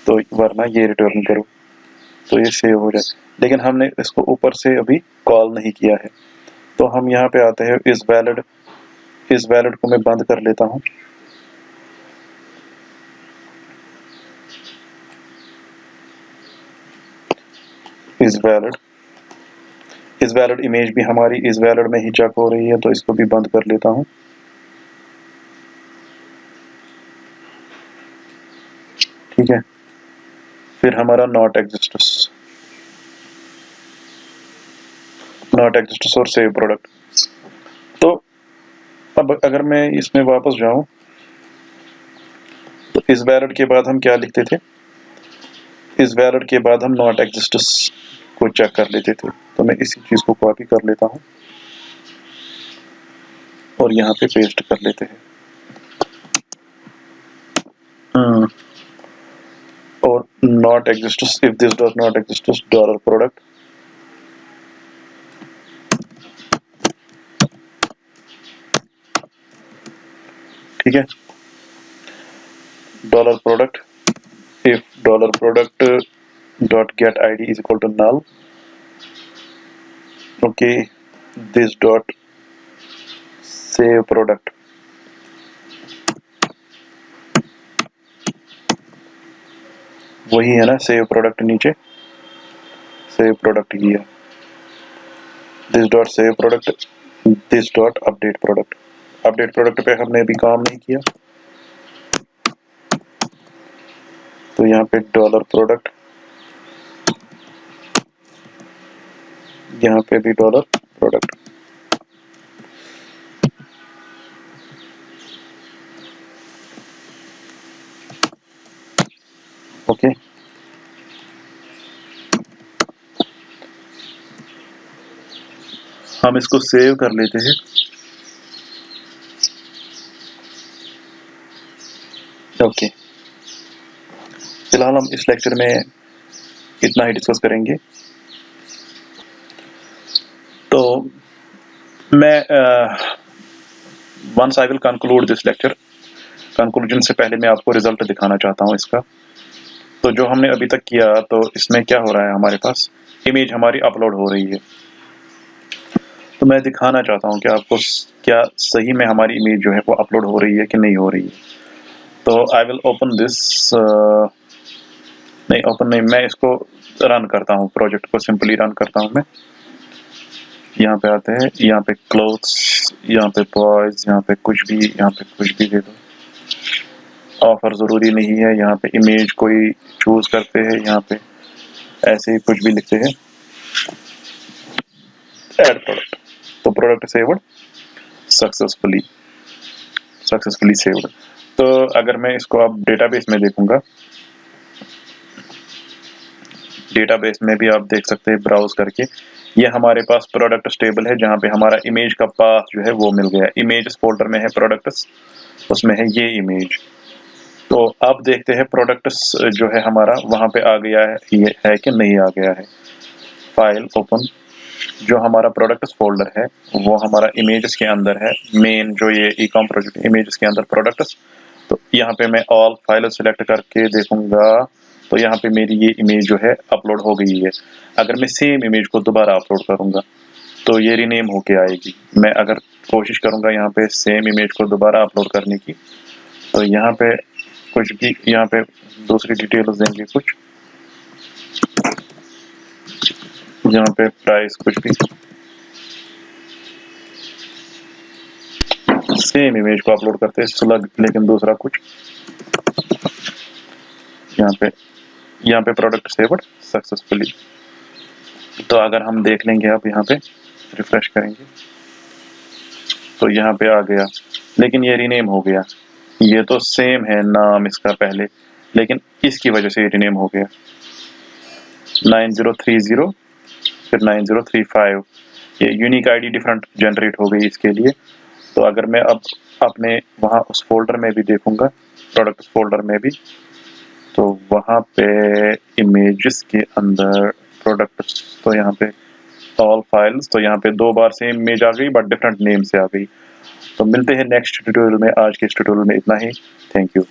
तो वरना ये रिटर्न करो, तो ये सेव हो जाए। लेकिन हमने इसको ऊपर से अभी कॉल नहीं किया है। तो हम यहाँ पे आते हैं, इस वैलिड को मैं बंद कर लेता हूँ। इस वैलिड इमेज भी हमारी इस वैलिड में ही चेक हो रही है, तो इसको भी बंद कर लेता हूँ, ठीक है। फिर हमारा नॉट एग्जिस्ट्स और सेव प्रोडक्ट। तो अब अगर मैं इसमें वापस जाऊं, तो इस वैलिड के बाद हम क्या लिखते थे, इस वैलिड के बाद हम नॉट एग्जिस्ट्स को चेक कर लेते थे। तो मैं इसी चीज को कॉपी कर लेता हूं और यहाँ पे पेस्ट कर लेते हैं। और not exists, if this does not exists dollar product, ठीक ठीक है। Dollar product, if dollar product dot get id is equal to null, okay, this dot save product, वही है ना सेव प्रोडक्ट, नीचे सेव प्रोडक्ट ही है। This dot save product, this dot update product. Update product पे हमने अभी काम नहीं किया, तो यहाँ पे डॉलर प्रोडक्ट, यहाँ पे भी डॉलर प्रोडक्ट। ओके, हम इसको सेव कर लेते हैं। ओके, फिलहाल हम इस लेक्चर में इतना ही डिस्कस करेंगे। तो मैं once I will conclude this lecture, conclusion से पहले मैं आपको रिजल्ट दिखाना चाहता हूँ इसका। तो जो हमने अभी तक किया, तो इसमें क्या हो रहा है, हमारे पास इमेज हमारी अपलोड हो रही है। तो मैं दिखाना चाहता हूँ कि आपको क्या सही में हमारी इमेज जो है वो अपलोड हो रही है कि नहीं हो रही है। तो आई विल ओपन दिस, नहीं ओपन नहीं, मैं इसको रन करता हूँ, प्रोजेक्ट को सिंपली रन करता हूँ मैं। यहाँ पे आते हैं, यहाँ पे क्लोथ्स, यहाँ पे बॉयज, यहाँ पे कुछ भी, यहाँ पे कुछ भी दे दो। ऑफर जरूरी नहीं है, यहाँ पे इमेज कोई चूज करते हैं, यहाँ पे ऐसे ही कुछ भी लिखते हैं, ऐड प्रोडक्ट। तो product saved successfully, successfully saved. तो अगर मैं इसको अब डेटाबेस में देखूंगा, डेटाबेस में भी आप देख सकते हैं ब्राउज करके, ये हमारे पास प्रोडक्ट्स टेबल है जहाँ पे हमारा इमेज का पाथ जो है वो मिल गया। इमेज फोल्डर में है प्रोडक्ट्स, उसमें है ये इमेज। तो अब देखते हैं प्रोडक्ट्स जो है हमारा वहाँ पे आ गया है, ये है कि नहीं आ गया है। फाइल ओपन, जो हमारा प्रोडक्ट्स फोल्डर है वो हमारा इमेजेस के अंदर है, मेन जो ये ई-कॉम प्रोजेक्ट इमेजेस के अंदर प्रोडक्ट्स। तो यहाँ पे मैं ऑल फाइल सेलेक्ट करके देखूंगा, तो यहाँ पे मेरी ये इमेज जो है अपलोड हो गई है। अगर मैं सेम इमेज को दोबारा अपलोड करूंगा तो ये रीनेम होके आएगी। मैं अगर कोशिश करूंगा यहाँ पे सेम इमेज को दोबारा अपलोड करने की, तो यहाँ पे कुछ भी, यहाँ पे दूसरी डिटेल्स देंगे कुछ, यहाँ पे प्राइस कुछ भी, सेम इमेज को अपलोड करते हैं स्लग, लेकिन दूसरा कुछ। यहाँ पे प्रोडक्ट सेव्ड सक्सेसफुली। तो अगर हम देख लेंगे, अब यहाँ पे रिफ्रेश करेंगे तो यहाँ पे आ गया, लेकिन ये रीनेम हो गया। ये तो सेम है नाम इसका पहले, लेकिन इसकी वजह से ये रीनेम हो गया। 9030 फिर 9035, ये यूनिक आईडी डिफरेंट जनरेट हो गई इसके लिए। तो अगर मैं अब अपने वहाँ उस फोल्डर में भी देखूंगा, प्रोडक्ट फोल्डर में भी, तो वहाँ पे इमेजेस के अंदर प्रोडक्ट्स, तो यहाँ पे ऑल फाइल्स, तो यहाँ पे 2 बार सेम इमेज आ गई बट डिफरेंट नेम से आ गई। तो मिलते हैं नेक्स्ट ट्यूटोरियल में। आज के इस ट्यूटोरियल में इतना ही। Thank you.